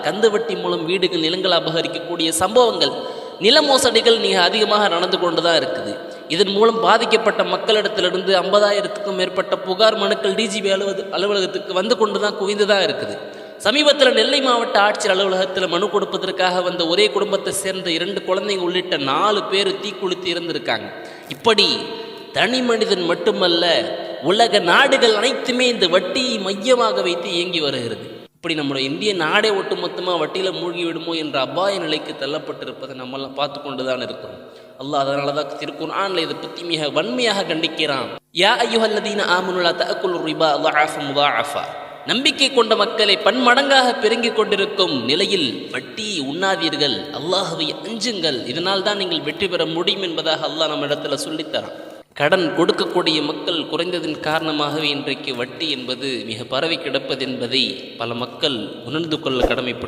கந்து வட்டி மூலம் வீடுகள் நிலங்கள் அபகரிக்கக்கூடிய சம்பவங்கள், நில மோசடிகள் மிக அதிகமாக நடந்து கொண்டு தான் இருக்குது. இதன் மூலம் பாதிக்கப்பட்ட மக்களிடத்திலிருந்து 50,000க்கும் மேற்பட்ட புகார் மனுக்கள் டிஜிபி அலுவலகத்துக்கு வந்து கொண்டு தான் குவிந்து தான் இருக்குது. சமீபத்தில் நெல்லை மாவட்ட ஆட்சியர் அலுவலகத்தில் மனு கொடுப்பதற்காக வந்த ஒரே குடும்பத்தை சேர்ந்த 2 குழந்தைங்க உள்ளிட்ட 4 பேர் தீக்குளித்து இறந்திருக்காங்க. இப்படி தனி மனிதன் மட்டுமல்ல, உலக நாடுகள் அனைத்துமே இந்த வட்டியை மையமாக வைத்து இயங்கி வருகிறது. இப்படி நம்முடைய இந்திய நாடே ஒட்டுமொத்தமாக வட்டியில் மூழ்கி விடுமோ என்ற அபாய நிலைக்கு தள்ளப்பட்டிருப்பதை நம்மெல்லாம் பார்த்து கொண்டு தான் இருக்கிறோம். அல்லாஹ் அதனால தான் திருக்குர்ஆன்ல இதை பற்றி மிக வன்மையாக கண்டிக்கிறான். யா அய்யுஹல்லதீன ஆமனு லா தஅக்குலு ரிபா ضعفا مضاعفا. நம்பிக்கை கொண்ட மக்களை பன்மடங்காக பெருங்கிக் கொண்டிருக்கும் நிலையில் வட்டி உண்ணாதீர்கள், அல்லாஹ்வை அஞ்சுங்கள், இதனால் தான் நீங்கள் வெற்றி பெற முடியும் என்பதாக அல்லாஹ் நம்ம இடத்துல சொல்லித்தரான். கடன் கொடுக்கக்கூடிய மக்கள் குறைந்ததன் காரணமாகவே இன்றைக்கு வட்டி என்பது மிக பரவி கிடப்பது என்பதை பல மக்கள் உணர்ந்து கொள்ள கடமைப்பட்டு